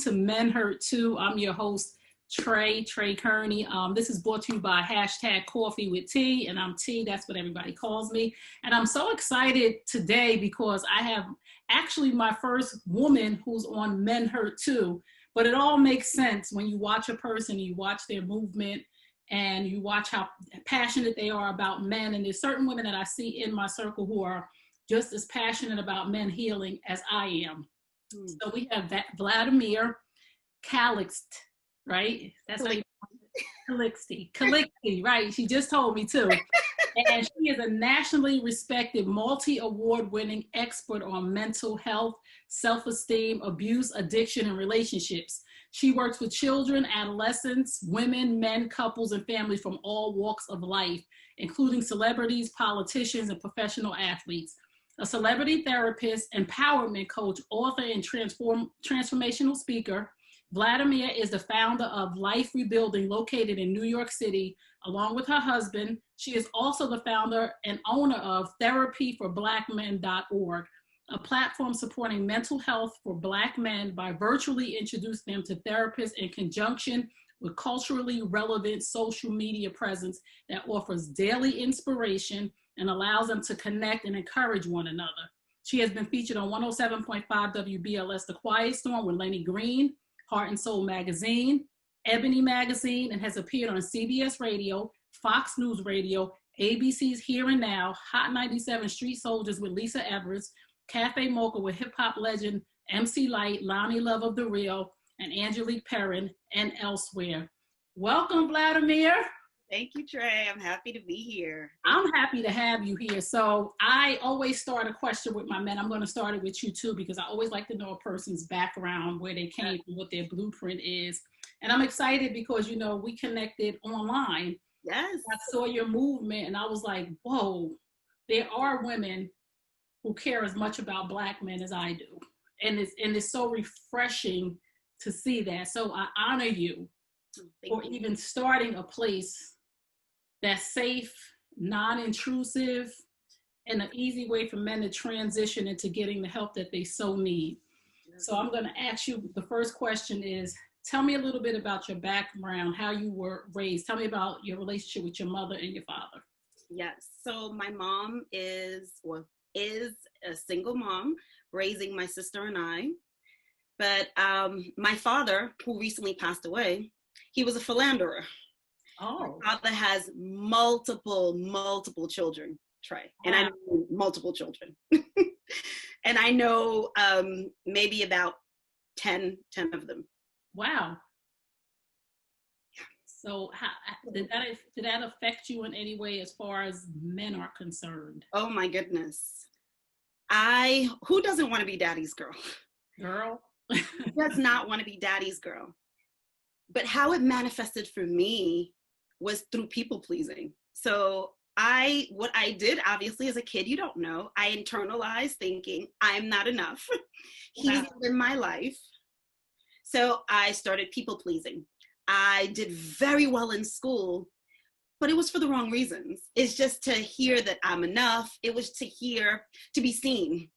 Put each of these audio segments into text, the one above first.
to Men Hurt Too. I'm your host, Trey Kearney. This is brought to you by #Coffee with T, and I'm T. That's what everybody calls me. And I'm so excited today because I have actually my first woman who's on Men Hurt Too. But it all makes sense when you watch a person, you watch their movement, and you watch how passionate they are about men. And there's certain women that I see in my circle who are just as passionate about men healing as I am. So we have Vladimire Calixte, right? That's how you Calixte, right? She just told me too. And she is a nationally respected, multi-award winning expert on mental health, self-esteem, abuse, addiction, and relationships. She works with children, adolescents, women, men, couples, and families from all walks of life, including celebrities, politicians, and professional athletes. A celebrity therapist, empowerment coach, author, and transformational speaker, Vladimire is the founder of Life Rebuilding, located in New York City, along with her husband. She is also the founder and owner of therapyforblackmen.org, a platform supporting mental health for Black men by virtually introducing them to therapists in conjunction with culturally relevant social media presence that offers daily inspiration and allows them to connect and encourage one another. She has been featured on 107.5 WBLS The Quiet Storm with Lenny Green, Heart and Soul Magazine, Ebony Magazine, and has appeared on CBS Radio, Fox News Radio, ABC's Here and Now, Hot 97 Street Soldiers with Lisa Evers, Cafe Mocha with hip hop legend MC Light, Lonnie Love of The Real, and Angelique Perrin, and elsewhere. Welcome, Vladimire. Thank you, Trey. I'm happy to be here. I'm happy to have you here. So I always start a question with my men. I'm going to start it with you too, because I always like to know a person's background, where they came from, what their blueprint is. And I'm excited because, you know, we connected online. Yes. I saw your movement and I was like, whoa, there are women who care as much about Black men as I do. And it's so refreshing to see that. So I honor you for even starting a place that's safe, non-intrusive, and an easy way for men to transition into getting the help that they so need. So I'm going to ask you, the first question is, tell me a little bit about your background, how you were raised. Tell me about your relationship with your mother and your father. Yes. So my mom is a single mom raising my sister and I. But my father, who recently passed away, he was a philanderer. Oh. My father has multiple children, Trey. Wow. And I know multiple children. And I know maybe about 10 of them. Wow. So how did that affect you in any way as far as men are concerned? Oh my goodness. Who doesn't want to be daddy's girl? Girl. Does not want to be daddy's girl. But how it manifested for me was through people pleasing. So what I did, obviously, as a kid, you don't know, I internalized thinking I'm not enough. He's in my life. So I started people pleasing. I did very well in school, but it was for the wrong reasons. It's just to hear that I'm enough. It was to be seen,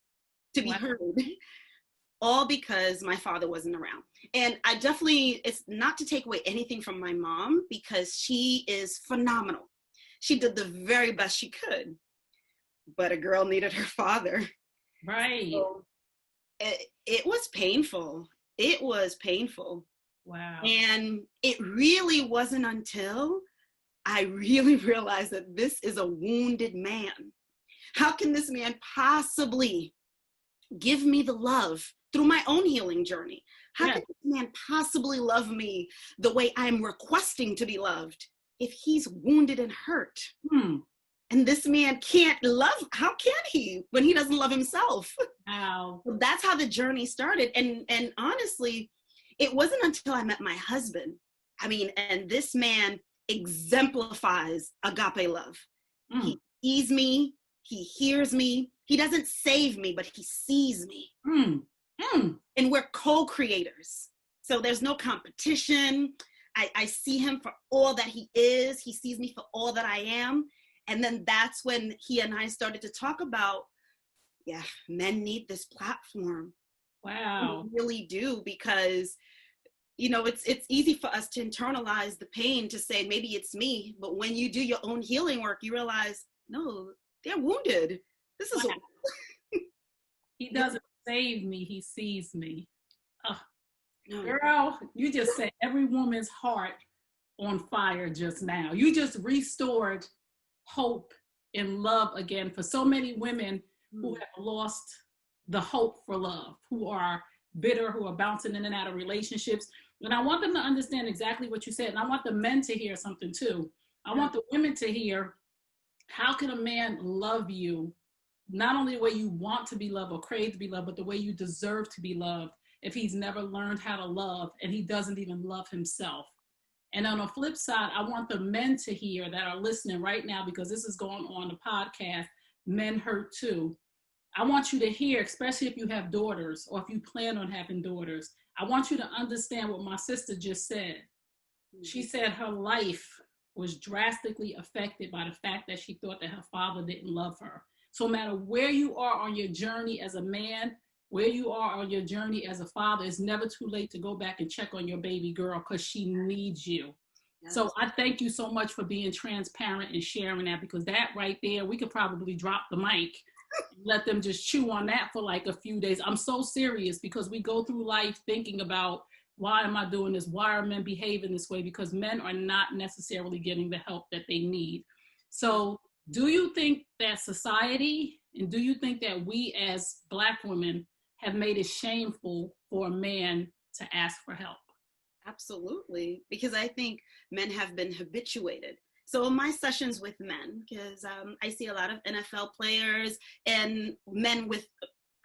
to be heard. All because my father wasn't around. And it's not to take away anything from my mom, because she is phenomenal. She did the very best she could, but a girl needed her father. Right. So it was painful. It was painful. Wow. And it really wasn't until I really realized that this is a wounded man. How can this man possibly give me the love through my own healing journey? How can this man possibly love me the way I'm requesting to be loved if he's wounded and hurt? And this man can't love, how can he when he doesn't love himself? Wow. So that's how the journey started. And honestly, it wasn't until I met my husband. And this man exemplifies agape love. He sees me, he hears me. He doesn't save me, but he sees me. And we're co-creators. So there's no competition. I see him for all that he is. He sees me for all that I am. And then that's when he and I started to talk about, men need this platform. Wow. We really do, because it's easy for us to internalize the pain to say, maybe it's me. But when you do your own healing work, you realize, no, they're wounded. This is, he doesn't save me, he sees me. no. Girl, you just set every woman's heart on fire just now. You just restored hope and love again for so many women who have lost the hope for love, who are bitter, who are bouncing in and out of relationships. And I want them to understand exactly what you said. And I want the men to hear something too. I want the women to hear, how can a man love you, not only the way you want to be loved or crave to be loved, but the way you deserve to be loved, if he's never learned how to love and he doesn't even love himself? And on the flip side, I want the men to hear that are listening right now, because this is going on the podcast, Men Hurt Too. I want you to hear, especially if you have daughters or if you plan on having daughters, I want you to understand what my sister just said. She said her life was drastically affected by the fact that she thought that her father didn't love her. So no matter where you are on your journey as a man, where you are on your journey as a father, it's never too late to go back and check on your baby girl, because she needs you. Yes. So I thank you so much for being transparent and sharing that, because that right there, we could probably drop the mic and let them just chew on that for like a few days. I'm so serious, because we go through life thinking about, why am I doing this? Why are men behaving this way? Because men are not necessarily getting the help that they need. So do you think that society, and do you think that we as Black women have made it shameful for a man to ask for help? Absolutely, because I think men have been habituated. So in my sessions with men, because I see a lot of NFL players and men with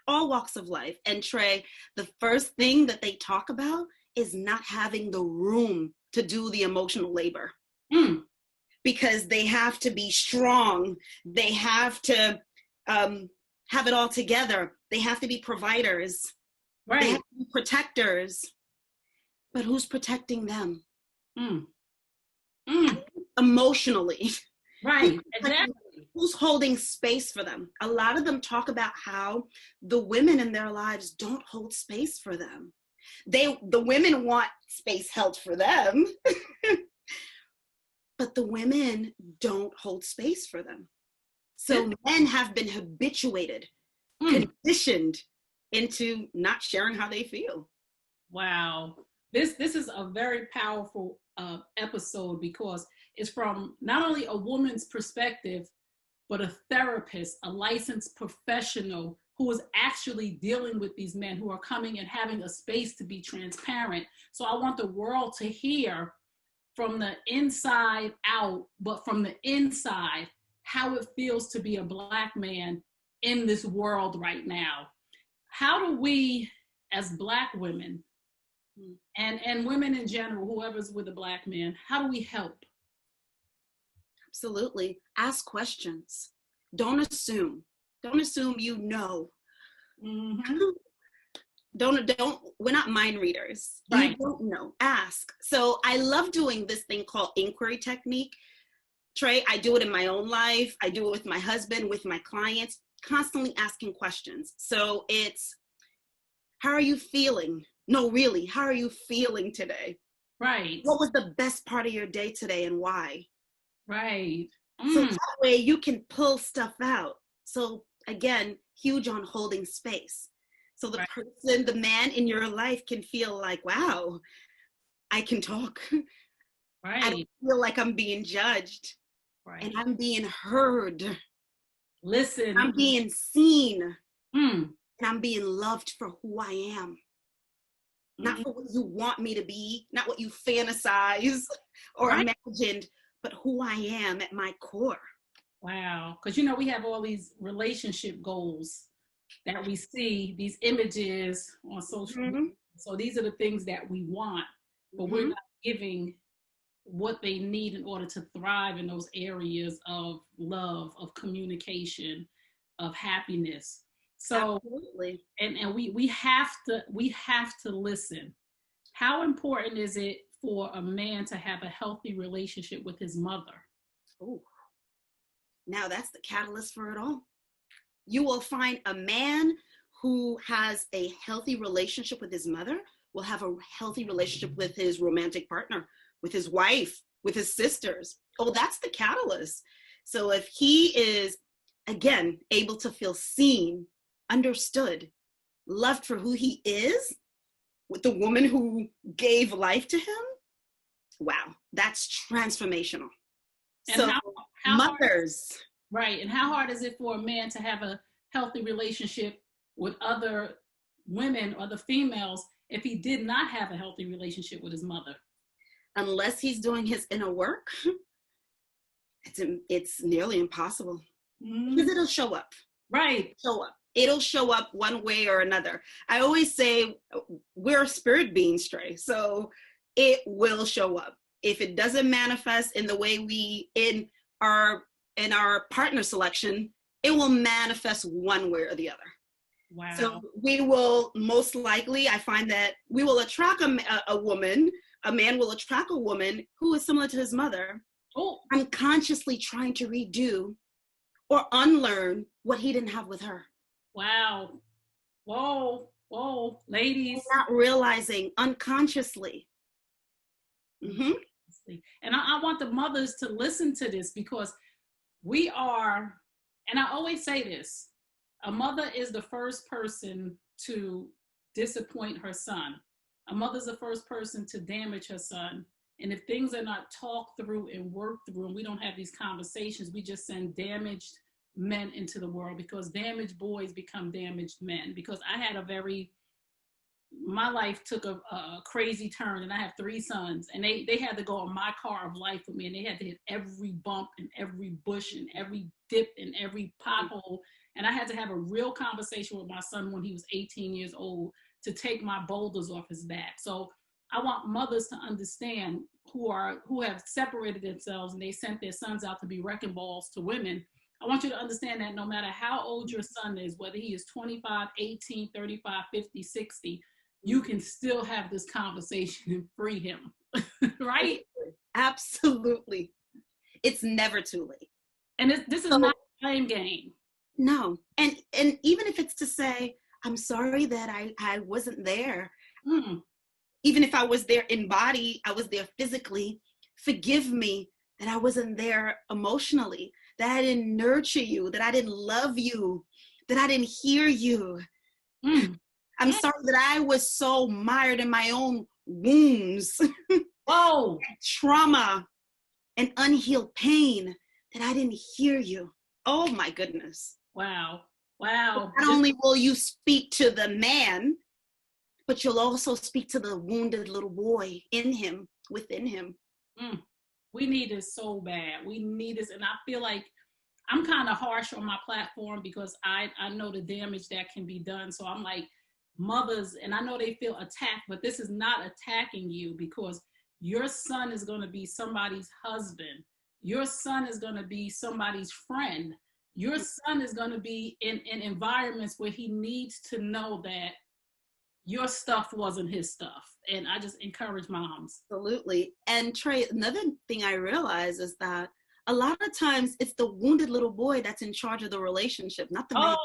all walks of life, and Trey, the first thing that they talk about is not having the room to do the emotional labor. Because they have to be strong. They have to have it all together. They have to be providers. Right. They have to be protectors. But who's protecting them? Emotionally. Right, exactly. Who's holding space for them? A lot of them talk about how the women in their lives don't hold space for them. The women want space held for them, but the women don't hold space for them. So men have been habituated, conditioned into not sharing how they feel. Wow. This is a very powerful episode, because it's from not only a woman's perspective, but a therapist, a licensed professional who is actually dealing with these men who are coming and having a space to be transparent. So I want the world to hear from the inside out, but from the inside, how it feels to be a Black man in this world right now. How do we, as Black women, and women in general, whoever's with a Black man, how do we help? Absolutely. Ask questions. Don't assume. Don't assume you know. Don't, we're not mind readers. Right. You don't know. Ask. So I love doing this thing called inquiry technique. Trey, I do it in my own life. I do it with my husband, with my clients, constantly asking questions. So it's, how are you feeling? No, really, how are you feeling today? Right. What was the best part of your day today and why? Right. So that way you can pull stuff out. So again, huge on holding space. So the person, the man in your life can feel like, wow, I can talk. Right. I don't feel like I'm being judged. Right. And I'm being heard. Listen. I'm being seen. And I'm being loved for who I am. Not for what you want me to be, not what you fantasize or imagined, but who I am at my core. Wow. Because, we have all these relationship goals that we see, these images on social media. So these are the things that we want, but we're not giving what they need in order to thrive in those areas of love, of communication, of happiness. So, absolutely. And we have to listen. How important is it for a man to have a healthy relationship with his mother? Oh, now that's the catalyst for it all. You will find a man who has a healthy relationship with his mother will have a healthy relationship with his romantic partner, with his wife, with his sisters. Oh, that's the catalyst. So if he is, again, able to feel seen, understood, loved for who he is, with the woman who gave life to him, wow, that's transformational. And so how mothers. Right. And how hard is it for a man to have a healthy relationship with other women or the females if he did not have a healthy relationship with his mother? Unless he's doing his inner work, it's nearly impossible. Because it'll show up. Right. It'll show up one way or another. I always say we're spirit beings, Trey. So it will show up. If it doesn't manifest in the way we in our partner selection, it will manifest one way or the other. Wow. So we will most likely, I find that we will attract a woman, a man will attract a woman who is similar to his mother, unconsciously trying to redo or unlearn what he didn't have with her. Wow. Whoa, ladies. Not realizing unconsciously. Mm-hmm. And I want the mothers to listen to this, because we are, and I always say this, a mother is the first person to disappoint her son. A mother's the first person to damage her son. And if things are not talked through and worked through, and we don't have these conversations, we just send damaged men into the world, because damaged boys become damaged men. Because my life took a crazy turn, and I have 3 sons, and they had to go on my car of life with me, and they had to hit every bump and every bush and every dip and every pothole. And I had to have a real conversation with my son when he was 18 years old to take my boulders off his back. So I want mothers to understand who have separated themselves and they sent their sons out to be wrecking balls to women. I want you to understand that no matter how old your son is, whether he is 25, 18, 35, 50, 60, you can still have this conversation and free him, right? Absolutely. It's never too late. And this is not a blame game. No. And even if it's to say, I'm sorry that I wasn't there. Even if I was there in body, I was there physically. Forgive me that I wasn't there emotionally, that I didn't nurture you, that I didn't love you, that I didn't hear you. I'm sorry that I was so mired in my own wounds, trauma, and unhealed pain that I didn't hear you. Oh my goodness. Wow. Not only will you speak to the man, but you'll also speak to the wounded little boy in him, within him. We need this so bad. We need this. And I feel like I'm kind of harsh on my platform because I know the damage that can be done. So I'm like, mothers, and I know they feel attacked, but this is not attacking you, because your son is going to be somebody's husband. Your son is going to be somebody's friend. Your son is going to be in environments where he needs to know that your stuff wasn't his stuff. And I just encourage moms. Absolutely. And Trey, another thing I realize is that a lot of times it's the wounded little boy that's in charge of the relationship, not the man.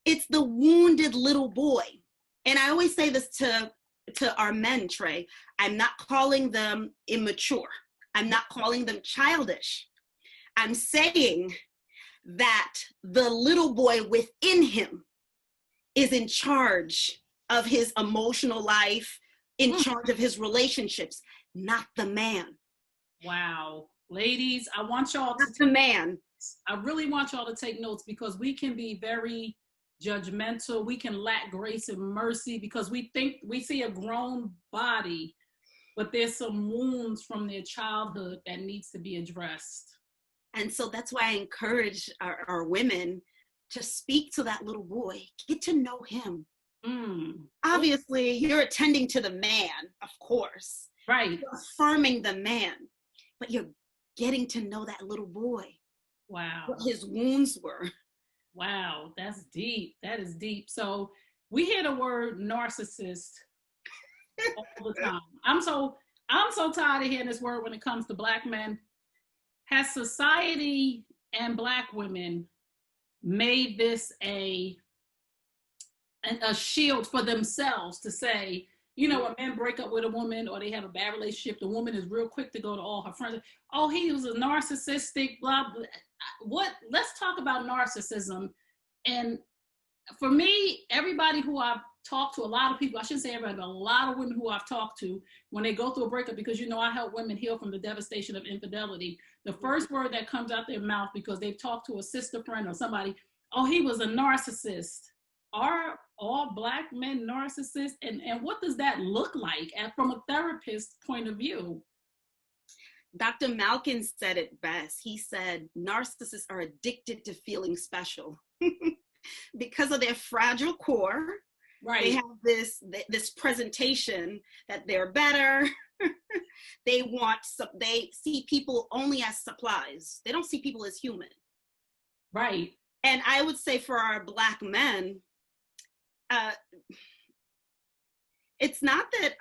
It's the wounded little boy. And I always say this to our men, Trey. I'm not calling them immature. I'm not calling them childish. I'm saying that the little boy within him is in charge of his emotional life, in charge of his relationships, not the man. Wow. Ladies, I want y'all to not the man. I really want y'all to take notes, because we can be very judgmental. We can lack grace and mercy because we think we see a grown body, but there's some wounds from their childhood that needs to be addressed. And so that's why I encourage our women to speak to that little boy, get to know him. Obviously, you're attending to the man, of course. Right. You're affirming the man, but you're getting to know that little boy. Wow. What his wounds were. Wow, that's deep. That is deep. So we hear the word narcissist all the time. I'm so tired of hearing this word when it comes to Black men. Has society and Black women made this a a shield for themselves to say, you know, when men break up with a woman or they have a bad relationship, the woman is real quick to go to all her friends. Oh, he was a narcissistic, blah, blah. What? Let's talk about narcissism. And for me, everybody who I've talked to, a lot of people, I shouldn't say everybody, but a lot of women who I've talked to, when they go through a breakup, because, you know, I help women heal from the devastation of infidelity, the first word that comes out their mouth, because they've talked to a sister friend or somebody, oh, he was a narcissist. Are all Black men narcissists? And what does that look like from a therapist's point of view? Dr. Malkin said it best. He said, narcissists are addicted to feeling special. Because of their fragile core, right? They have this presentation that they're better. They see people only as supplies. They don't see people as human. Right. And I would say for our Black men, it's not that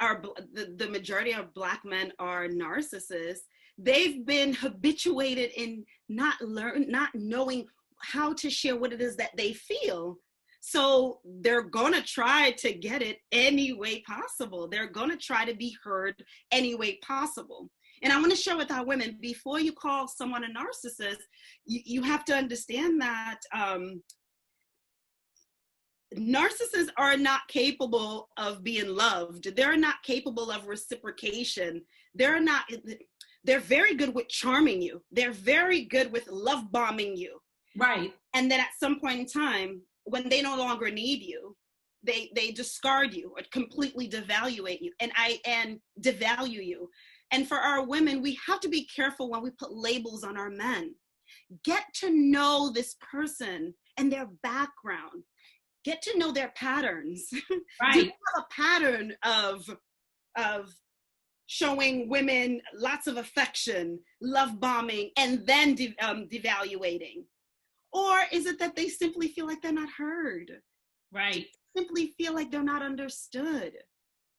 the majority of Black men are narcissists. They've been habituated in not knowing how to share what it is that they feel. So they're gonna try to get it any way possible. They're gonna try to be heard any way possible. And I want to share with our women, before you call someone a narcissist, you have to understand that narcissists are not capable of being loved. They're not capable of reciprocation. They're very good with charming you. They're very good with love bombing you. Right. And then at some point in time, when they no longer need you, they discard you or completely devaluate you and devalue you. And for our women, we have to be careful when we put labels on our men. Get to know this person and their background. Get to know their patterns. Right. Do you have a pattern of showing women lots of affection, love bombing, and then devaluating? Or is it that they simply feel like they're not heard? Right. Simply feel like they're not understood?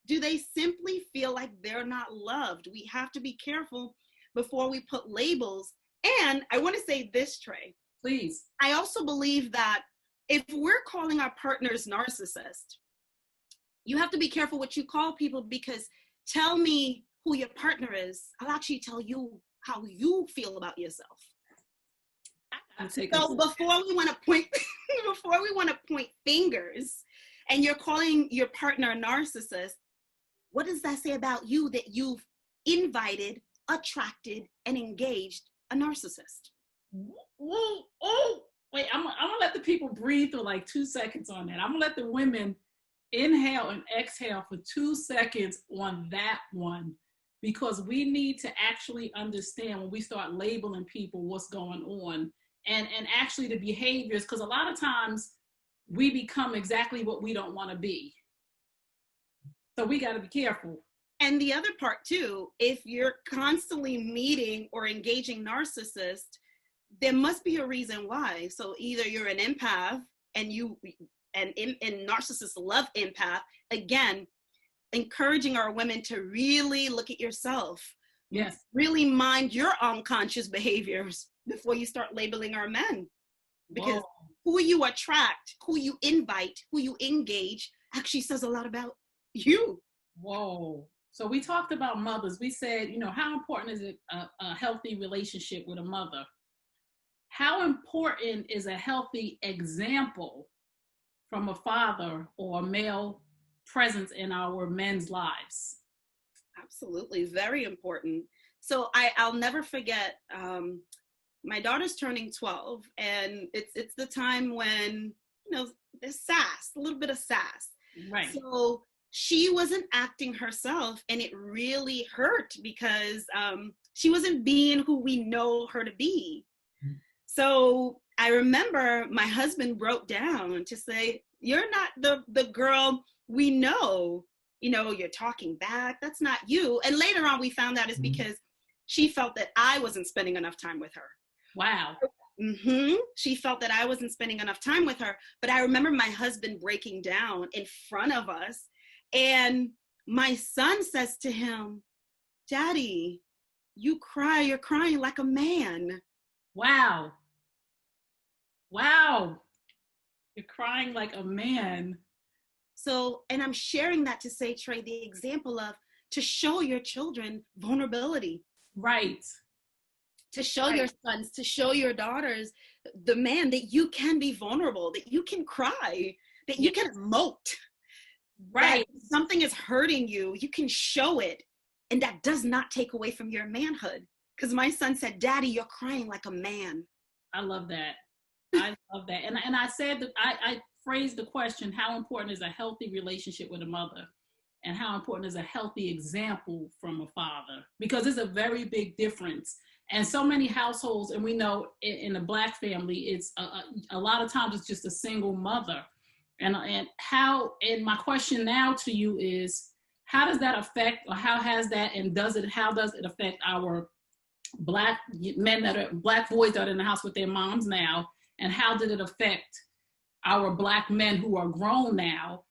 Do they simply feel like they're not loved? We have to be careful before we put labels. And I want to say this, Trey. Please. I also believe that if we're calling our partners narcissists, you have to be careful what you call people, because tell me who your partner is, I'll actually tell you how you feel about yourself. So before we want to point fingers and you're calling your partner a narcissist, what does that say about you that you've invited, attracted, and engaged a narcissist? Wait, I'm gonna let the people breathe for like 2 seconds on that. I'm gonna let the women inhale and exhale for 2 seconds on that one, because we need to actually understand when we start labeling people what's going on. And actually the behaviors, because a lot of times we become exactly what we don't want to be. So we got to be careful. And the other part too, if you're constantly meeting or engaging narcissists, there must be a reason why. So either you're an empath and narcissists love empath. Again, encouraging our women to really look at yourself. Yes. Really mind your unconscious behaviors before you start labeling our men. Because who you attract, who you invite, who you engage actually says a lot about you. Whoa. So we talked about mothers. We said, you know, how important is it a healthy relationship with a mother? How important is a healthy example from a father or a male presence in our men's lives? Absolutely, very important. So I'll never forget, my daughter's turning 12, and it's the time when, you know, there's sass, a little bit of sass. Right. So she wasn't acting herself, and it really hurt because she wasn't being who we know her to be. Mm-hmm. So I remember my husband broke down to say, "You're not the girl we know. You know, you're talking back. That's not you." And later on, we found out it's because she felt that I wasn't spending enough time with her. Wow. Mm-hmm. She felt that I wasn't spending enough time with her. But I remember my husband breaking down in front of us. And my son says to him, "Daddy, you're crying like a man." Wow. Wow. You're crying like a man. So, and I'm sharing that to say, Trey, the example of to show your children vulnerability. Right. To show your sons, to show your daughters, the man, that you can be vulnerable, that you can cry, that you can emote. Right. That something is hurting you, you can show it. And that does not take away from your manhood. Because my son said, Daddy, you're crying like a man. I love that. I love that. And I said that I phrased the question, how important is a healthy relationship with a mother? And how important is a healthy example from a father? Because it's a very big difference. And so many households, and we know in a Black family, it's a lot of times it's just a single mother. And my question now to you is, how does that affect, or how has that, and how does it affect our Black men Black boys that are in the house with their moms now? And how did it affect our Black men who are grown now,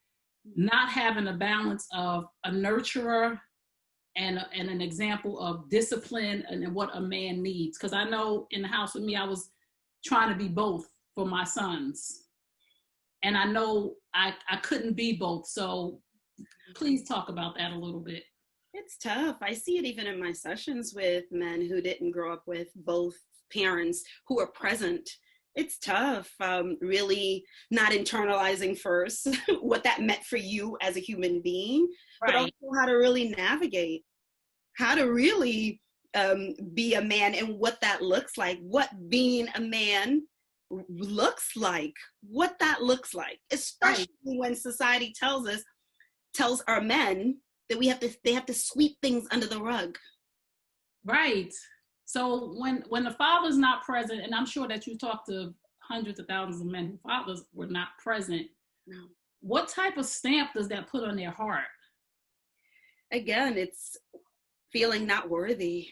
not having a balance of a nurturer and an example of discipline and what a man needs? Because I know in the house with me, I was trying to be both for my sons. And I know I couldn't be both. So please talk about that a little bit. It's tough. I see it even in my sessions with men who didn't grow up with both parents who are present. It's tough, really not internalizing first what that meant for you as a human being, but also how to really navigate, how to really be a man and what that looks like, what being a man looks like, what that looks like, especially when society tells our men that they have to sweep things under the rug. Right. So when the father's not present, and I'm sure that you talked to hundreds of thousands of men whose fathers were not present, what type of stamp does that put on their heart? Again, it's feeling not worthy.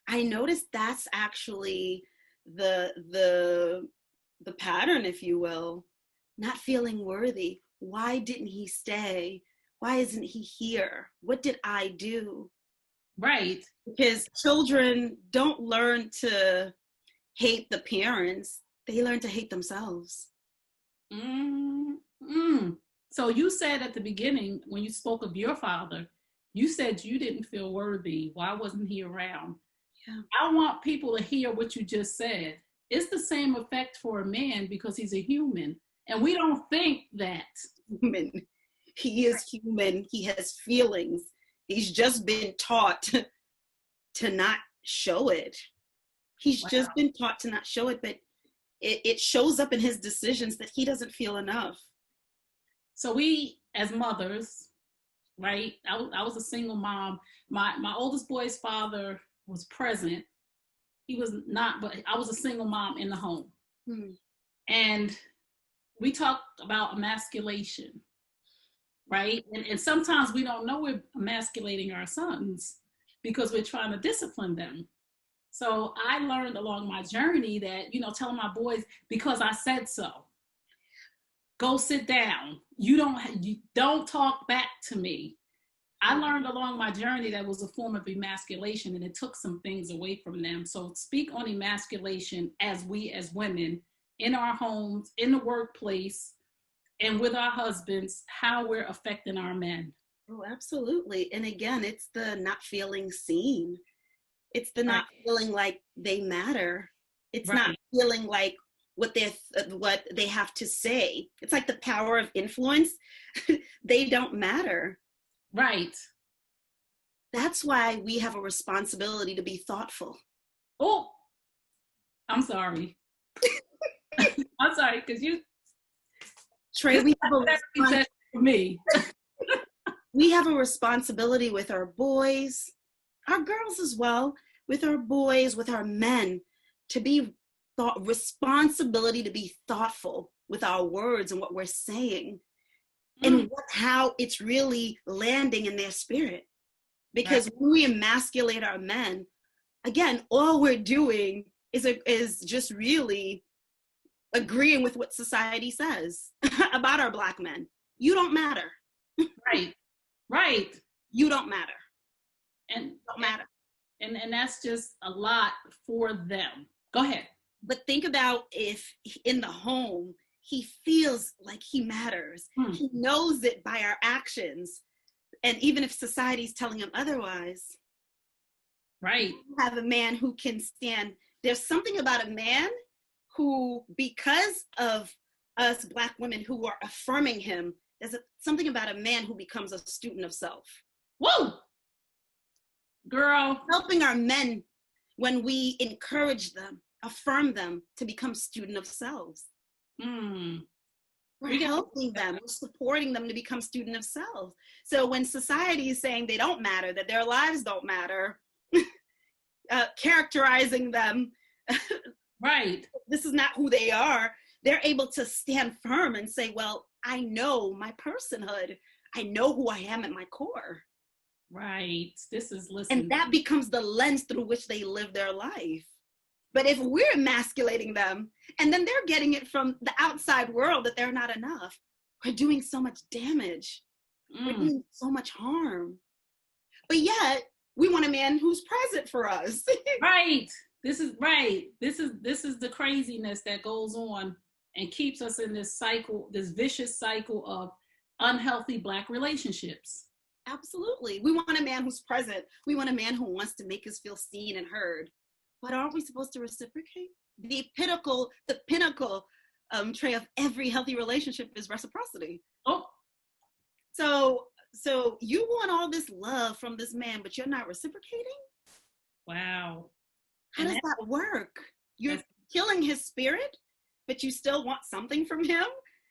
I noticed that's actually the pattern, if you will, not feeling worthy. Why didn't he stay? Why isn't he here? What did I do? Right. Because children don't learn to hate the parents. They learn to hate themselves. So you said at the beginning, when you spoke of your father, you said you didn't feel worthy. Why wasn't he around? Yeah. I want people to hear what you just said. It's the same effect for a man because he's a human. And we don't think that. Human. He is human. He has feelings. He's just been taught to not show it. He's just been taught to not show it, but it shows up in his decisions that he doesn't feel enough. So we, as mothers, right? I was a single mom. My oldest boy's father was present. He was not, but I was a single mom in the home. And we talked about emasculation, right? And sometimes we don't know we're emasculating our sons because we're trying to discipline them. So I learned along my journey that, telling my boys, because I said so, go sit down. You don't talk back to me. I learned along my journey that was a form of emasculation, and it took some things away from them. So speak on emasculation as we as women in our homes, in the workplace, and with our husbands, how we're affecting our men. Oh, absolutely. And again, it's the not feeling seen. It's the not feeling like they matter. It's not feeling like what they have to say. It's like the power of influence. They don't matter. Right. That's why we have a responsibility to be thoughtful. Oh, I'm sorry. I'm sorry, because Trey, we have a responsibility with our boys, our girls as well, with our boys, with our men, to be responsibility to be thoughtful with our words and what we're saying, and how it's really landing in their spirit. Because when we emasculate our men, again, all we're doing is just really agreeing with what society says about our Black men. You don't matter. Right. You don't matter. And don't matter. And that's just a lot for them. Go ahead. But think about if in the home he feels like he matters. He knows it by our actions. And even if society's telling him otherwise, right. You have a man who can stand. There's something about a man who, because of us Black women who are affirming him, something about a man who becomes a student of self. Whoa! Girl. Helping our men when we encourage them, affirm them to become student of selves. We're helping them, we're supporting them to become student of self. So when society is saying they don't matter, that their lives don't matter, characterizing them, right, this is not who they are, they're able to stand firm and say, well, I know my personhood. I know who I am at my core. Right. Listen. And that becomes the lens through which they live their life. But if we're emasculating them, and then they're getting it from the outside world that they're not enough, we're doing so much damage. We're doing so much harm. But yet, we want a man who's present for us. Right. This is the craziness that goes on and keeps us in this cycle, this vicious cycle of unhealthy Black relationships. Absolutely. We want a man who's present. We want a man who wants to make us feel seen and heard. But aren't we supposed to reciprocate? The pinnacle trait of every healthy relationship is reciprocity. Oh. So you want all this love from this man, but you're not reciprocating? Wow. How does that work? You're killing his spirit, but you still want something from him?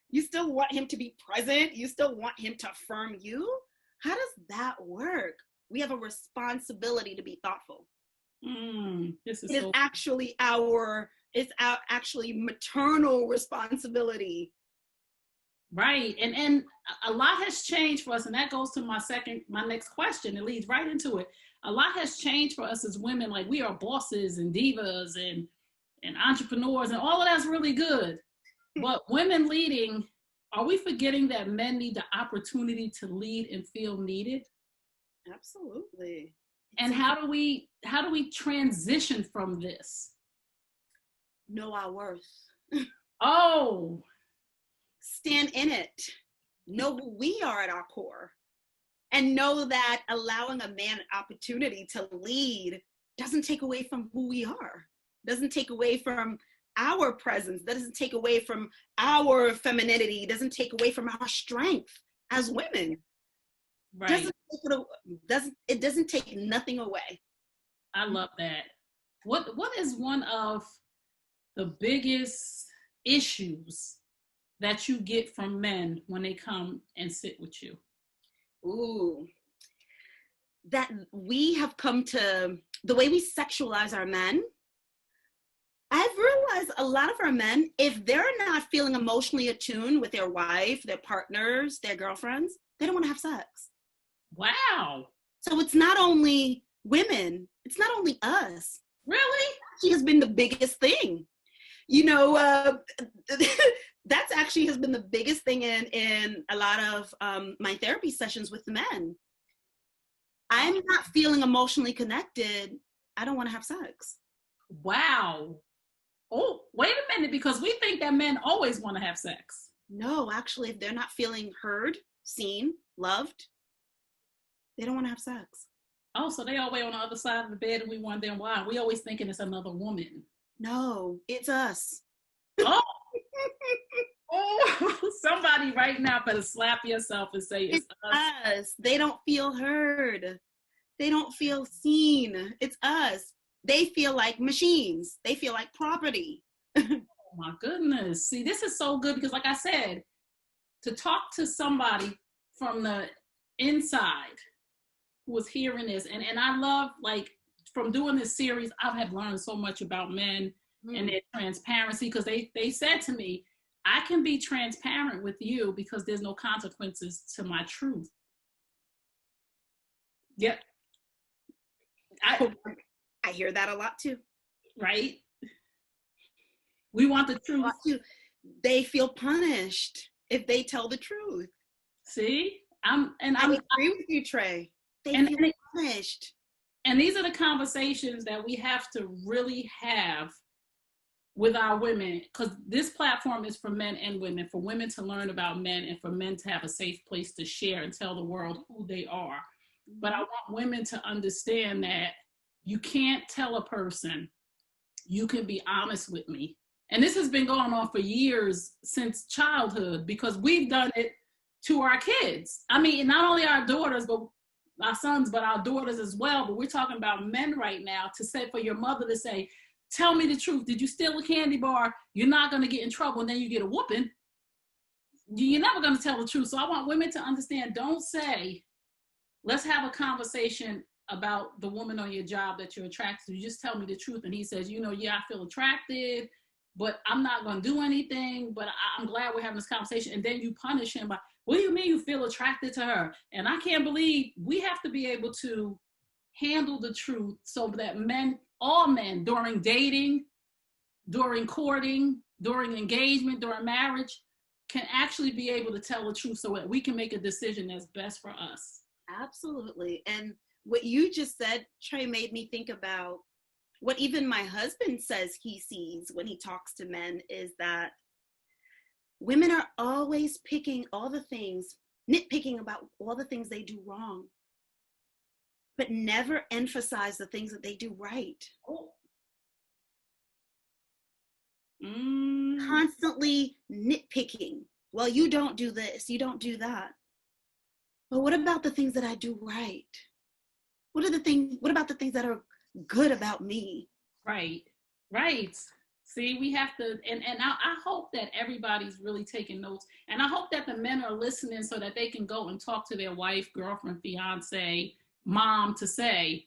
You still want him to be present? You still want him to affirm you? How does that work? We have a responsibility to be thoughtful. It's actually our maternal responsibility. Right. And a lot has changed for us. And that goes to my next question. It leads right into it. A lot has changed for us as women. Like, we are bosses and divas and entrepreneurs, and all of that's really good. But women leading, are we forgetting that men need the opportunity to lead and feel needed? Absolutely. And how do we transition from this? Know our worth. Oh. Stand in it. Know who we are at our core. And know that allowing a man an opportunity to lead doesn't take away from who we are. Doesn't take away from our presence. Doesn't take away from our femininity. Doesn't take away from our strength as women. Right. It doesn't take nothing away. I love that. What is one of the biggest issues that you get from men when they come and sit with you? Ooh, that we have come to, the way we sexualize our men. I've realized a lot of our men, if they're not feeling emotionally attuned with their wife, their partners, their girlfriends, they don't want to have sex. Wow. So it's not only women, it's not only us. Really? She has been the biggest thing. That's actually has been the biggest thing in a lot of my therapy sessions with the men. I'm not feeling emotionally connected. I don't want to have sex. Wow. Oh, wait a minute, because we think that men always want to have sex. No, actually, if they're not feeling heard, seen, loved, they don't want to have sex. Oh, so they always on the other side of the bed and we wonder why. We always thinking it's another woman. No, it's us. Oh. Oh, somebody right now better slap yourself and say it's us. They don't feel heard. They don't feel seen. It's us. They feel like machines. They feel like property. Oh my goodness. See, this is so good because, like I said, to talk to somebody from the inside who was hearing this, and I love, like, from doing this series, I have learned so much about men and their transparency, because they said to me, I can be transparent with you because there's no consequences to my truth. Yep. I hear that a lot too. Right? We want the truth. They feel punished if they tell the truth. See? I agree with you, Trey. They feel punished. And these are the conversations that we have to really have with our women, because this platform is for men and women, for women to learn about men and for men to have a safe place to share and tell the world who they are. But I want women to understand that you can't tell a person, you can be honest with me. And this has been going on for years, since childhood, because we've done it to our kids. I mean, not only our daughters, but our sons, but our daughters as well. But we're talking about men right now, to say, for your mother to say, tell me the truth. Did you steal a candy bar? You're not going to get in trouble, and then you get a whooping. You're never going to tell the truth. So I want women to understand, don't say, let's have a conversation about the woman on your job that you're attracted to. You just tell me the truth. And he says, you know, yeah, I feel attracted, but I'm not going to do anything, but I'm glad we're having this conversation. And then you punish him by, what do you mean you feel attracted to her? And I can't believe, we have to be able to handle the truth so that men, all men, during dating, during courting, during engagement, during marriage, can actually be able to tell the truth so that we can make a decision that's best for us. Absolutely. And what you just said, Trey, made me think about what even my husband says he sees when he talks to men, is that women are always picking all the things, nitpicking about all the things they do wrong, but never emphasize the things that they do right. Constantly nitpicking. Well, you don't do this, you don't do that. But what about the things that I do right? What about the things that are good about me? Right. See, we have to, and I hope that everybody's really taking notes. And I hope that the men are listening so that they can go and talk to their wife, girlfriend, fiance, mom, to say,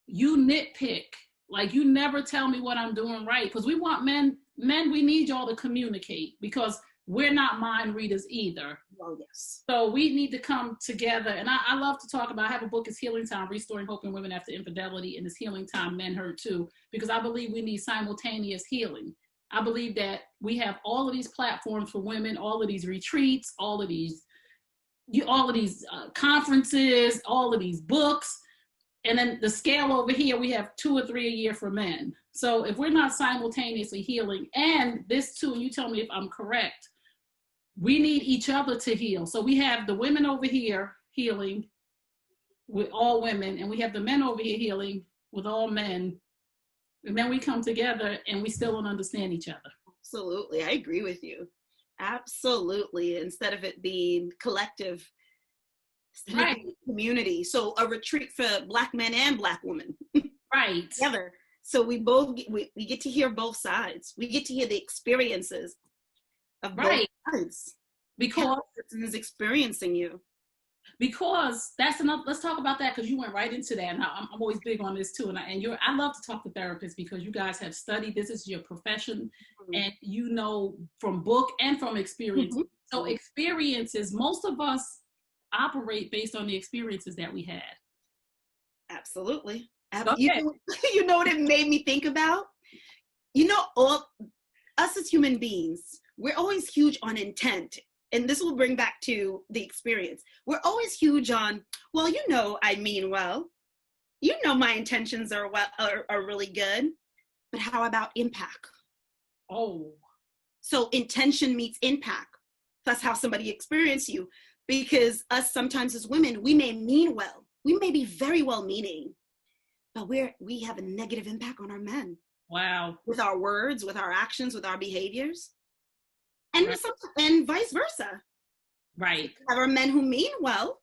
you nitpick. Like, you never tell me what I'm doing right. Because we want men, we need y'all to communicate, because we're not mind readers either. Oh, yes. So we need to come together. And I love to talk about, I have a book, it's Healing Time, Restoring Hope in Women After Infidelity, and it's Healing Time, Men Hurt Too, because I believe we need simultaneous healing. I believe that we have all of these platforms for women, all of these retreats, all of these conferences, all of these books. And then the scale over here, we have 2 or 3 a year for men. So if we're not simultaneously healing, and this too, and you tell me if I'm correct, we need each other to heal. So we have the women over here healing with all women, and we have the men over here healing with all men. And then we come together and we still don't understand each other. Absolutely. I agree with you. Absolutely. Instead of it being collective, Right. Community. So a retreat for Black men and Black women. Right. Together. So we both we get to hear both sides. We get to hear the experiences of both sides. Because person is experiencing you. Because that's enough. Let's talk about that, because you went right into that. And I'm always big on this too. And I love to talk to therapists, because you guys have studied, this is your profession, and you know from book and from experience. So experiences, most of us operate based on the experiences that we had. Absolutely. Okay. You know what it made me think about? You know, all us as human beings, we're always huge on intent. And this will bring back to the experience. We're always huge on, well, you know, I mean well. You know my intentions are really good. But how about impact? Oh. So intention meets impact. That's how somebody experiences you. Because us sometimes as women, we may mean well. We may be very well meaning, but we have a negative impact on our men. Wow. With our words, with our actions, with our behaviors. And vice versa. Right. There are men who mean well,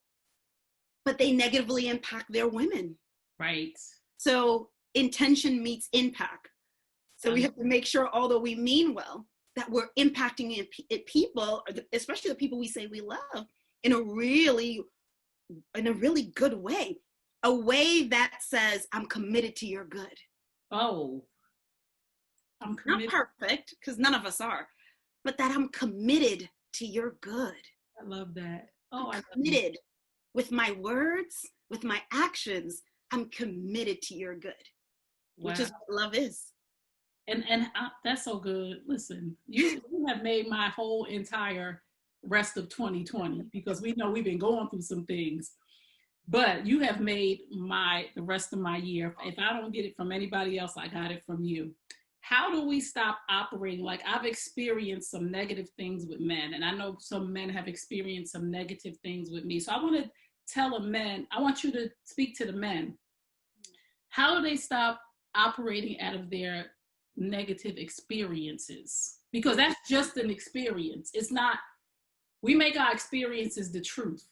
but they negatively impact their women. Right. So intention meets impact. So we have to make sure, although we mean well, that we're impacting people, especially the people we say we love, in a really good way. A way that says, I'm committed to your good. Oh. I'm committed. Not perfect, because none of us are, but that I'm committed to your good. I love that. Oh, I'm committed with my words, with my actions. I'm committed to your good, which is what love is. And that's so good. Listen, you have made my whole entire rest of 2020, because we know we've been going through some things, but you have made the rest of my year. If I don't get it from anybody else, I got it from you. how do we stop operating? Like, I've experienced some negative things with men, and I know some men have experienced some negative things with me. So I want to I want you to speak to the men. How do they stop operating out of their negative experiences? Because that's just an experience. It's not, we make our experiences the truth.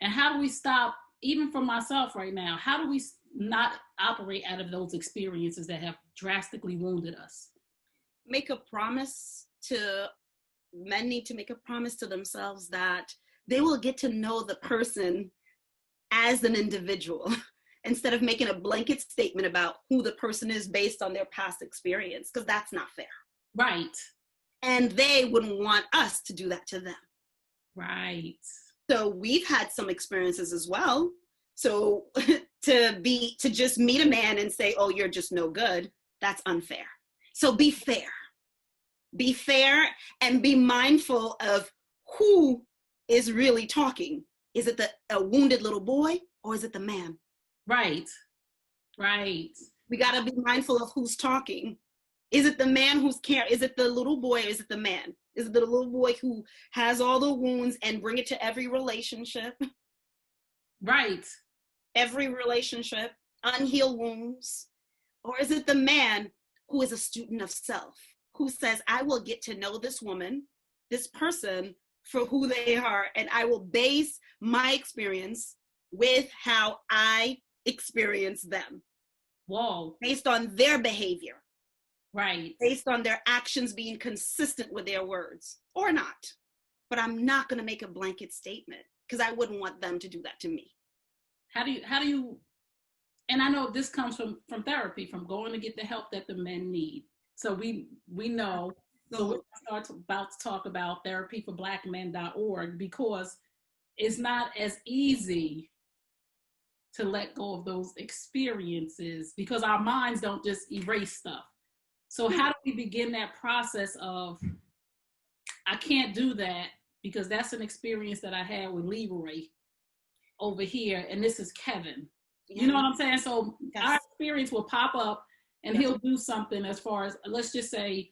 And how do we stop, even for myself right now, how do we not operate out of those experiences that have drastically wounded us? Men need to make a promise to themselves that they will get to know the person as an individual instead of making a blanket statement about who the person is based on their past experience, because that's not fair. Right. And they wouldn't want us to do that to them. Right. So we've had some experiences as well. So to just meet a man and say, oh, you're just no good, that's unfair. So be fair. Be fair and be mindful of who is really talking. Is it a wounded little boy or is it the man? Right. Right. We got to be mindful of who's talking. Is it the man who's caring? Is it the little boy or is it the man? Is it the little boy who has all the wounds and bring it to every relationship? Right. Every relationship, unhealed wounds. Or is it the man who is a student of self, who says, I will get to know this woman, this person for who they are, and I will base my experience with how I experience them. Whoa. Based on their behavior. Right. Based on their actions being consistent with their words or not. But I'm not going to make a blanket statement because I wouldn't want them to do that to me. How do you, and I know this comes from therapy, from going to get the help that the men need. So we know, so we're about to talk about therapyforblackmen.org, because it's not as easy to let go of those experiences because our minds don't just erase stuff. So how do we begin that process of, I can't do that because that's an experience that I had with Leroy over here, and this is Kevin. Yeah. You know what I'm saying? So yes. Our experience will pop up and yes. He'll do something as far as, let's just say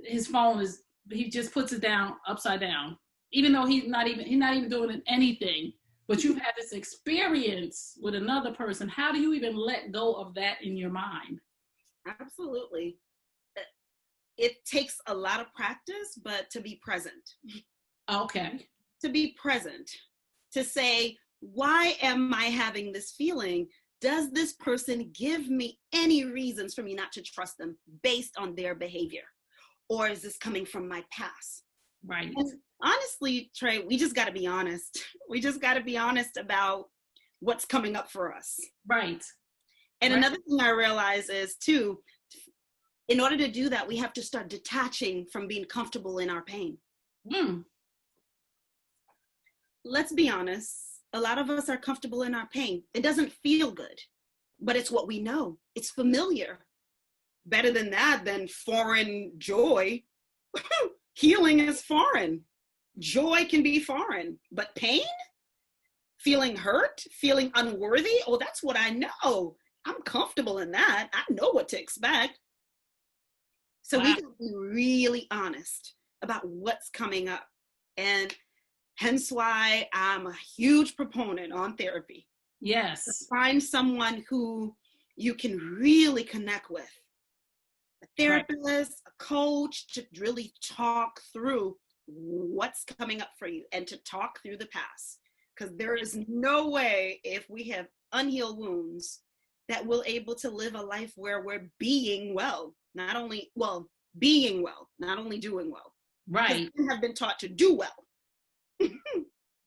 his phone he just puts it down upside down, even though he's not even doing anything. But you've had this experience with another person. How do you even let go of that in your mind? Absolutely. It takes a lot of practice, but to be present. Okay. To be present. To say, why am I having this feeling? Does this person give me any reasons for me not to trust them based on their behavior? Or is this coming from my past? Right. And honestly, Trey, we just got to be honest. We just got to be honest about what's coming up for us. Right. And right. Another thing I realize is too, in order to do that, we have to start detaching from being comfortable in our pain. Let's be honest. A lot of us are comfortable in our pain. It doesn't feel good, but it's what we know. It's familiar. Better than that, than foreign joy. Healing is foreign. Joy can be foreign, but pain, feeling hurt, feeling unworthy, oh, that's what I know. I'm comfortable in that. I know what to expect. So we can be really honest about what's coming up. And hence why I'm a huge proponent on therapy. Yes. To find someone who you can really connect with. A therapist, right. A coach, to really talk through what's coming up for you and to talk through the past. Because there is no way, if we have unhealed wounds, that we're able to live a life where we're being well. Being well, not only doing well. Right. We have been taught to do well.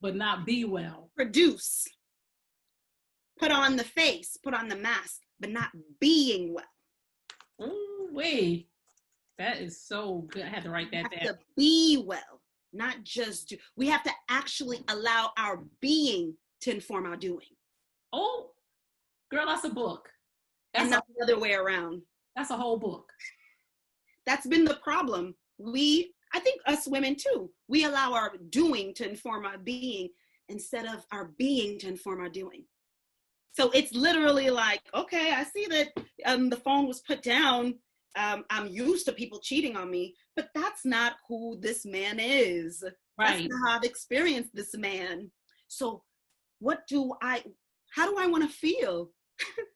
But not be well. Produce. Put on the face, put on the mask, but not being well. Oh, wait. That is so good. I had to write that down. To be well, not just do. We have to actually allow our being to inform our doing. Oh, girl, that's a book. And not the other way around. That's a whole book. That's been the problem. I think us women too, we allow our doing to inform our being instead of our being to inform our doing. So it's literally like, okay, I see that the phone was put down. I'm used to people cheating on me, but that's not who this man is. That's Right. not how I've experienced this man. So how do I want to feel?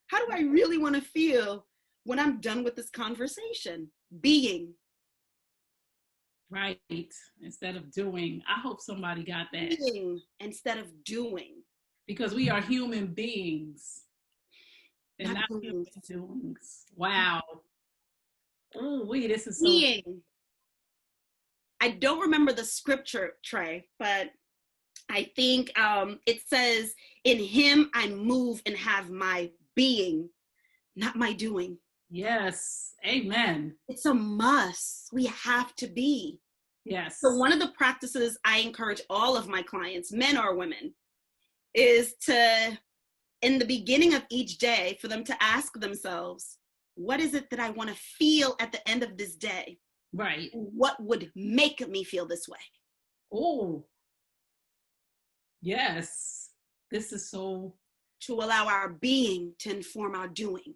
How do I really want to feel when I'm done with this conversation? Being. Right. Instead of doing. I hope somebody got that. Being instead of doing. Because we are human beings and not human doings. Wow. Oh, this is so. Being. I don't remember the scripture, Trey, but I think it says, in him I move and have my being, not my doing. Yes. Amen. It's a must. We have to be. Yes. So one of the practices I encourage all of my clients, men or women, is to, in the beginning of each day, for them to ask themselves, what is it that I want to feel at the end of this day? Right. What would make me feel this way? Oh, yes. This is so. To allow our being to inform our doing.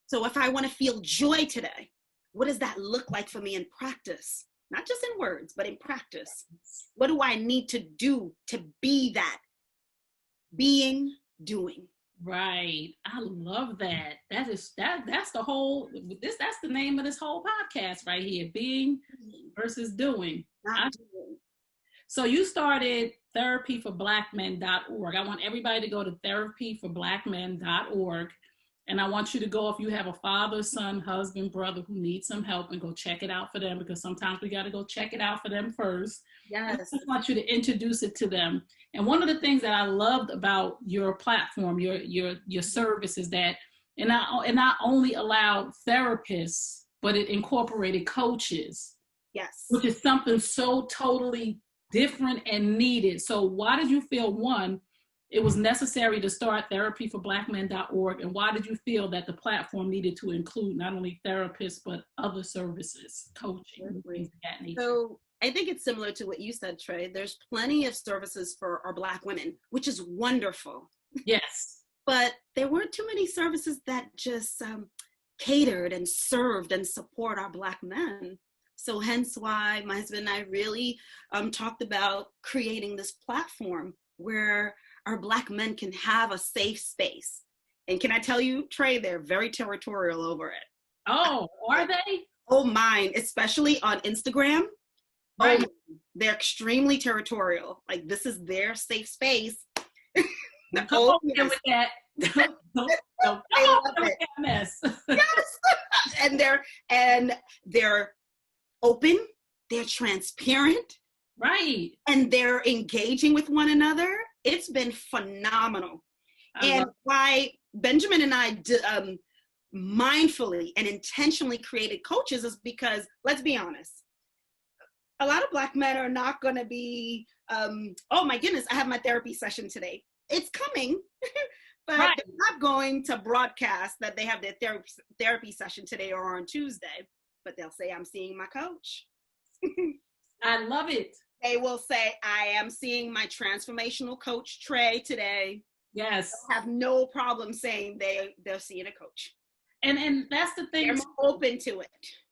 So if I want to feel joy today, what does that look like for me in practice? Not just in words, but in practice. What do I need to do to be that? Being, doing. Right. I love that. That's the whole, that's the name of this whole podcast right here. Being versus doing. So you started therapyforblackmen.org. I want everybody to go to therapyforblackmen.org. And I want you to go, if you have a father, son, husband, brother who needs some help, and go check it out for them, because sometimes we got to go check it out for them first. Yes. I want you to introduce it to them. And one of the things that I loved about your platform, your service, is that it not only allowed therapists, but it incorporated coaches. Yes. Which is something so totally different and needed. So why did you feel, one, it was necessary to start therapyforblackmen.org, and why did you feel that the platform needed to include not only therapists but other services, coaching, things of that nature? So I think it's similar to what you said, Trey. There's plenty of services for our Black women, which is wonderful. Yes. But there weren't too many services that just catered and served and support our Black men. So hence why my husband and I really talked about creating this platform where our Black men can have a safe space. And can I tell you, Trey, they're very territorial over it. Oh, are they? Oh, mine, especially on Instagram. Right. Oh, they're extremely territorial. Like, this is their safe space. Come on with that. I love it. Mess. Yes. And they're open, they're transparent. Right. And they're engaging with one another. It's been phenomenal. And why Benjamin and I mindfully and intentionally created coaches is because, let's be honest, a lot of Black men are not going to be, oh my goodness, I have my therapy session today. It's coming, but they're not going to broadcast that they have their therapy session today or on Tuesday, but they'll say, I'm seeing my coach. I love it. They will say, I am seeing my transformational coach, Trey, today. Yes. They'll have no problem saying they're seeing a coach. And that's the thing. They're more open to it.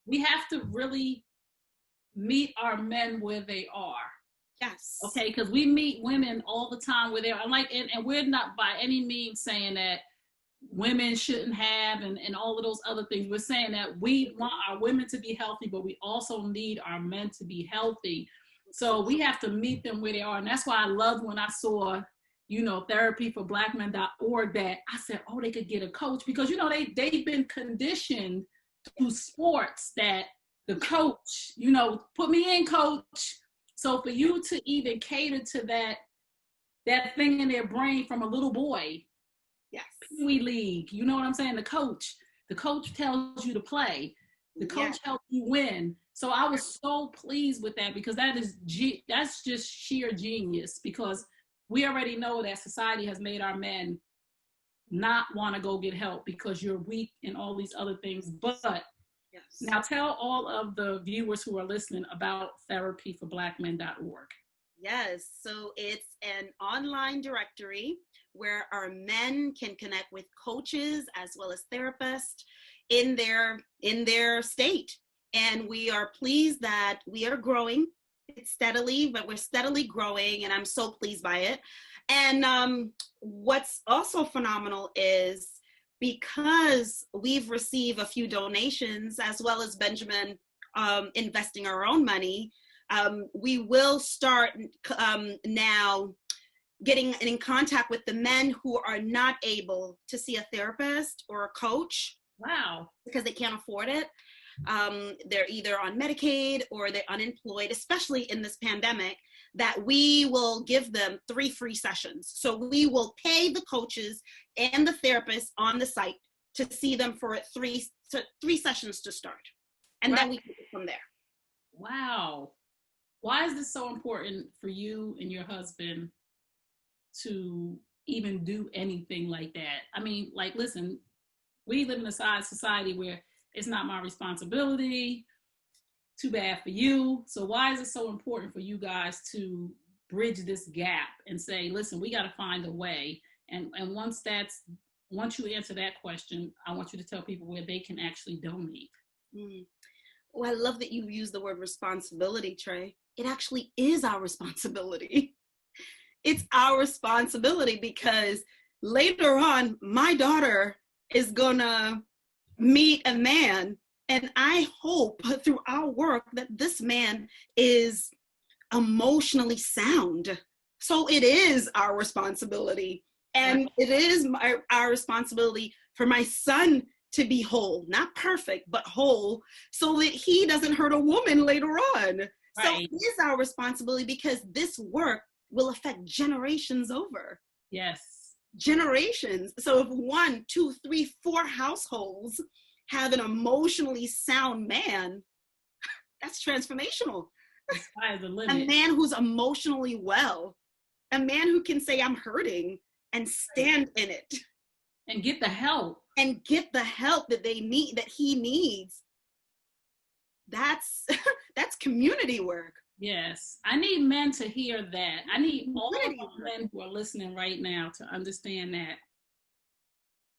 We have to really meet our men where they are. Yes. Okay, because we meet women all the time where they are. And we're not by any means saying that women shouldn't have and all of those other things. We're saying that we want our women to be healthy, but we also need our men to be healthy. So we have to meet them where they are. And that's why I loved when I saw, therapyforblackmen.org, that I said, oh, they could get a coach, because, they've been conditioned through sports that the coach, put me in, coach. So for you to even cater to that thing in their brain from a little boy, yes, Pee-wee League, you know what I'm saying? The coach tells you to play. The coach helps you win. So I was so pleased with that, because that's just sheer genius, because we already know that society has made our men not want to go get help because you're weak and all these other things. But now tell all of the viewers who are listening about therapyforblackmen.org. Yes, so it's an online directory where our men can connect with coaches as well as therapists in their state. And we are pleased that we are growing. It's steadily, but we're steadily growing, and I'm so pleased by it. And what's also phenomenal is because we've received a few donations, as well as Benjamin investing our own money, we will start now getting in contact with the men who are not able to see a therapist or a coach. Wow. Because they can't afford it. They're either on Medicaid or they're unemployed, especially in this pandemic, that we will give them 3 free sessions. So we will pay the coaches and the therapists on the site to see them for 3 sessions to start. And then we take it from there. Wow. Why is this so important for you and your husband to even do anything like that? I mean, like, listen, we live in a society where it's not my responsibility. Too bad for you. So why is it so important for you guys to bridge this gap and say, listen, we got to find a way? And once you answer that question, I want you to tell people where they can actually donate. Well, I love that you use the word responsibility, Trey. It actually is our responsibility. It's our responsibility because later on, my daughter is gonna meet a man, and I hope through our work that this man is emotionally sound. So it is our responsibility, and it is our responsibility for my son to be whole, not perfect, but whole, so that he doesn't hurt a woman later on. So it is our responsibility because this work will affect generations over. Yes. Generations. So if 1, 2, 3, 4 households have an emotionally sound man, that's transformational. The sky is the limit. A man who's emotionally well, a man who can say, I'm hurting, and stand in it. And get the help. And get the help that they need, that he needs. That's community work. Yes. I need men to hear that. I need all of the men who are listening right now to understand that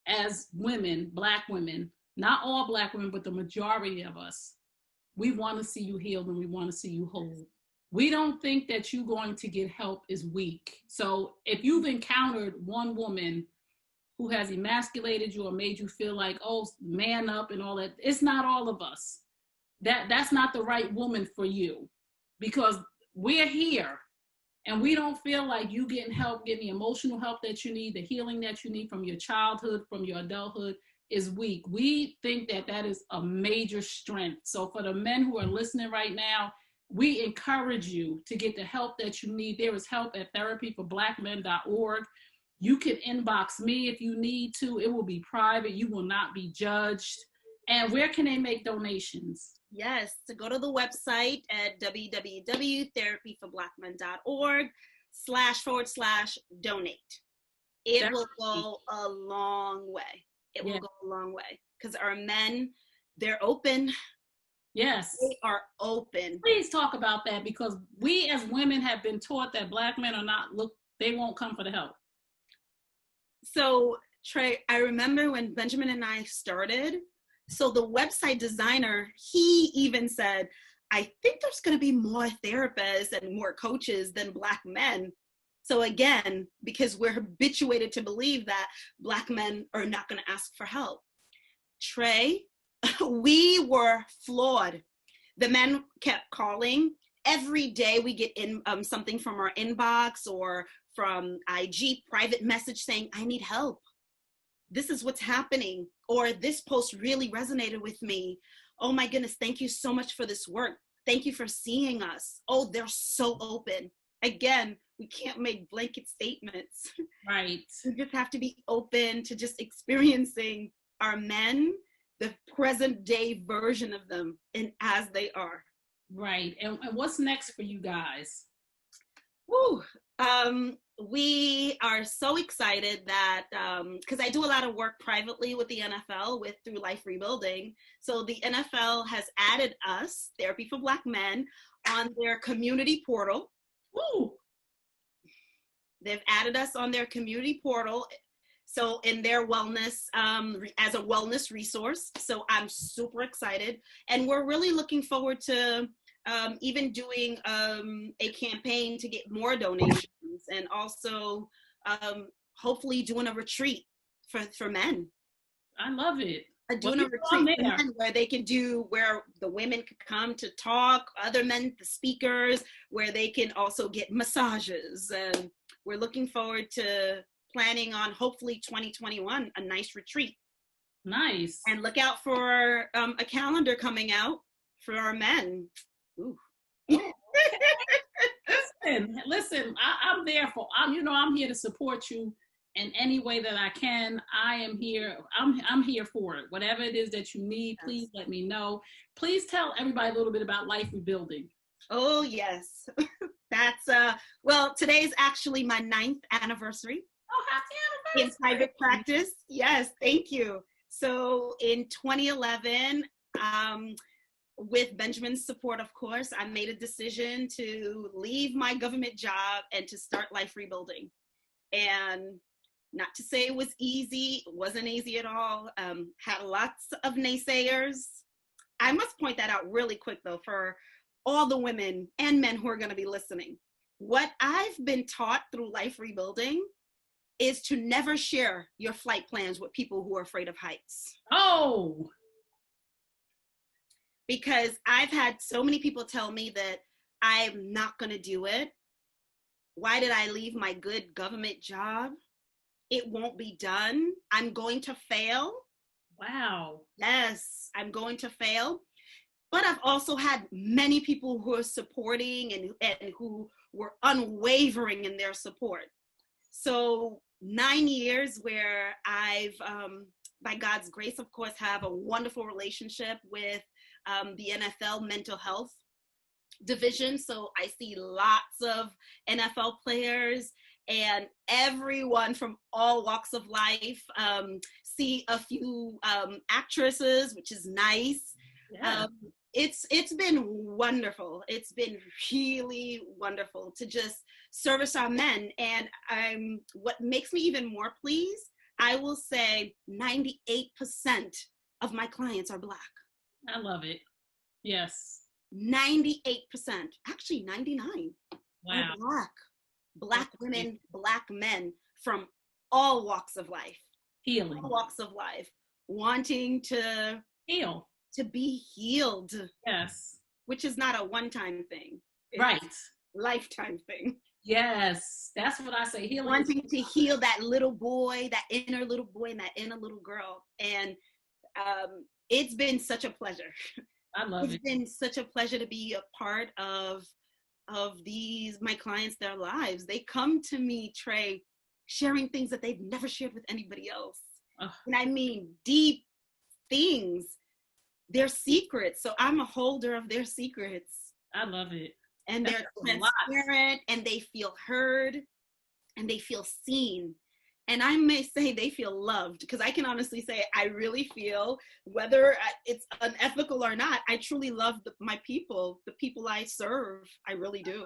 as women, Black women, not all Black women, but the majority of us, we want to see you healed and we want to see you whole. We don't think that you going to get help is weak. So if you've encountered one woman who has emasculated you or made you feel like, oh, man up and all that, it's not all of us. That's not the right woman for you, because we're here and we don't feel like you getting help, getting the emotional help that you need, the healing that you need from your childhood, from your adulthood is weak. We think that that is a major strength. So for the men who are listening right now, we encourage you to get the help that you need. There is help at therapyforblackmen.org. You can inbox me if you need to. It will be private. You will not be judged. And where can they make donations? Yes, to go to the website at www.therapyforblackmen.org//donate. It will go a long way. It will go a long way because our men, they're open. Yes. They are open. Please talk about that, because we as women have been taught that Black men are not, they won't come for the help. So Trey, I remember when Benjamin and I started, so the website designer, he even said, I think there's going to be more therapists and more coaches than Black men. So again, because we're habituated to believe that Black men are not going to ask for help. Trey, we were flawed. The men kept calling. Every day we get in something from our inbox or from IG private message saying, I need help. This is what's happening. Or this post really resonated with me. Oh my goodness, thank you so much for this work. Thank you for seeing us. Oh, they're so open. Again, we can't make blanket statements. Right. We just have to be open to just experiencing our men, the present day version of them, and as they are. Right. And what's next for you guys? Woo. We are so excited that, because I do a lot of work privately with the NFL through Life Rebuilding. So the NFL has added us, Therapy for Black Men, on their community portal. Woo. They've added us on their community portal. So in their wellness, as a wellness resource. So I'm super excited. And we're really looking forward to even doing a campaign to get more donations, and also hopefully doing a retreat for men. I love it. Doing a retreat for men where they can where the women can come to talk, other men, the speakers, where they can also get massages. And we're looking forward to planning on hopefully 2021, a nice retreat. Nice. And look out for a calendar coming out for our men. Ooh. Listen, I'm there I'm here to support you in any way that I can. I am here. I'm here for it. Whatever it is that you need, please let me know. Please tell everybody a little bit about Life Rebuilding. Oh, yes. That's, well, today's actually my 9th anniversary. Oh, happy anniversary. In private practice. Yes, thank you. So in 2011, with Benjamin's support, of course, I made a decision to leave my government job and to start Life Rebuilding. And not to say it was easy, it wasn't easy at all. Had lots of naysayers. I must point that out really quick though, for all the women and men who are gonna be listening. What I've been taught through Life Rebuilding is to never share your flight plans with people who are afraid of heights. Oh! Because I've had so many people tell me that I'm not gonna do it. Why did I leave my good government job? It won't be done. I'm going to fail. Wow. Yes, I'm going to fail. But I've also had many people who are supporting and who were unwavering in their support. So 9 years where I've, by God's grace, of course, have a wonderful relationship with the NFL mental health division. So I see lots of NFL players and everyone from all walks of life. See a few actresses, which is nice. Yeah. It's been wonderful. It's been really wonderful to just service our men. And what makes me even more pleased, I will say 98% of my clients are Black. I love it. Yes. 98%, actually 99 wow. are Black. Black women, Black men from all walks of life. Healing. All walks of life. Wanting to heal. To be healed. Yes. Which is not a one-time thing. It's right. Lifetime thing. Yes. That's what I say. Healing. Wanting to heal that little boy, that inner little boy and that inner little girl. And it's been such a pleasure. I love it. It's been such a pleasure to be a part of my clients, their lives. They come to me, Trey, sharing things that they've never shared with anybody else. And I mean deep things, their secrets. So I'm a holder of their secrets. I love it. And they're transparent and they feel heard and they feel seen. And I may say they feel loved, because I can honestly say I really feel, whether it's unethical or not, I truly love my people, the people I serve. I really do.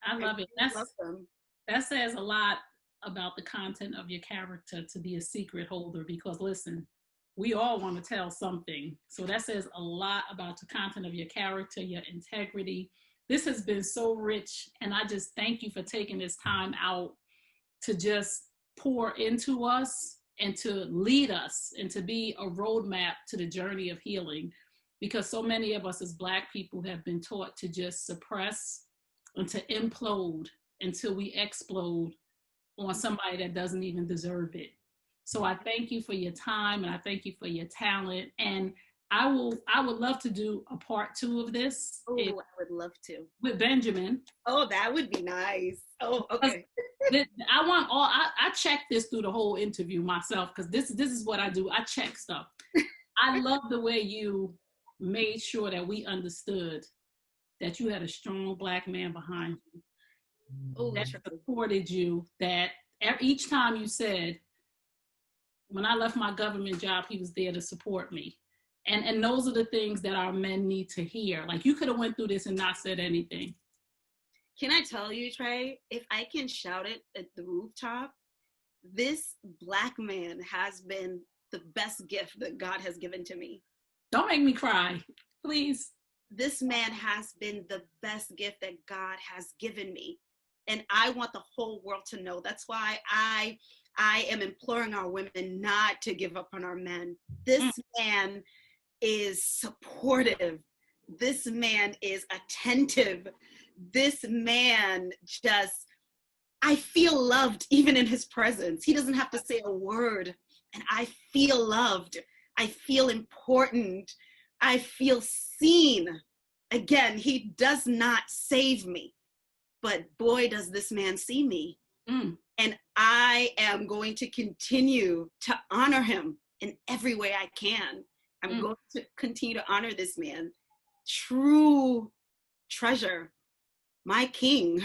I love it. I love them. That says a lot about the content of your character, to be a secret holder, because listen, we all want to tell something. So that says a lot about the content of your character, your integrity. This has been so rich, and I just thank you for taking this time out to just pour into us and to lead us and to be a roadmap to the journey of healing, because so many of us as Black people have been taught to just suppress and to implode until we explode on somebody that doesn't even deserve it. So I thank you for your time, and I thank you for your talent, and I would love to do a part 2 of this. Oh, I would love to. With Benjamin. Oh, that would be nice. Oh, okay. I checked this through the whole interview myself, because this is what I do. I check stuff. I love the way you made sure that we understood that you had a strong Black man behind you, that supported you, that each time you said, when I left my government job, he was there to support me. And those are the things that our men need to hear. Like, you could have went through this and not said anything. Can I tell you, Trey, if I can shout it at the rooftop, this Black man has been the best gift that God has given to me. Don't make me cry, please. This man has been the best gift that God has given me. And I want the whole world to know. That's why I am imploring our women not to give up on our men. This man is supportive. This man is attentive. This man just, I feel loved even in his presence. He doesn't have to say a word, and I feel loved. I feel important. I feel seen. Again, he does not save me, but boy, does this man see me. And I am going to continue to honor him in every way I can. I'm going to continue to honor this man. True treasure. My king.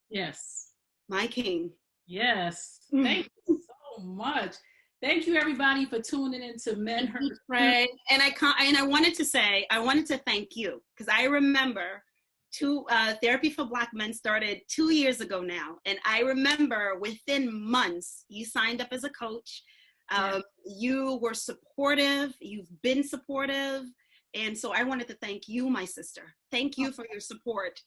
Yes. My king. Yes. Thank you so much. Thank you, everybody, for tuning in to Men Hurt. Right. And I wanted to thank you, because I remember Therapy for Black Men started 2 years ago now. And I remember within months, you signed up as a coach. You were supportive. You've been supportive. And so I wanted to thank you, my sister. Thank you for your support.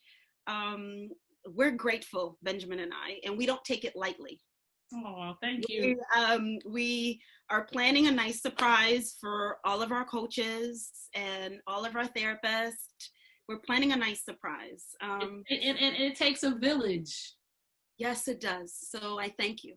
We're grateful, Benjamin and I, and we don't take it lightly. Oh, thank you. We are planning a nice surprise for all of our coaches and all of our therapists. We're planning a nice surprise. It takes a village. Yes, it does. So I thank you.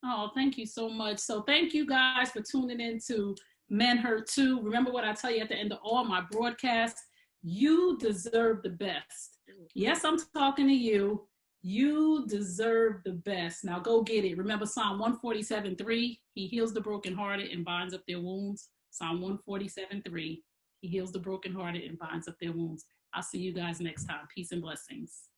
Oh, thank you so much. So thank you guys for tuning in to Men Hurt Too. Remember what I tell you at the end of all my broadcasts, you deserve the best. Yes, I'm talking to you. You deserve the best. Now go get it. Remember Psalm 147:3, he heals the brokenhearted and binds up their wounds. Psalm 147:3, he heals the brokenhearted and binds up their wounds. I'll see you guys next time. Peace and blessings.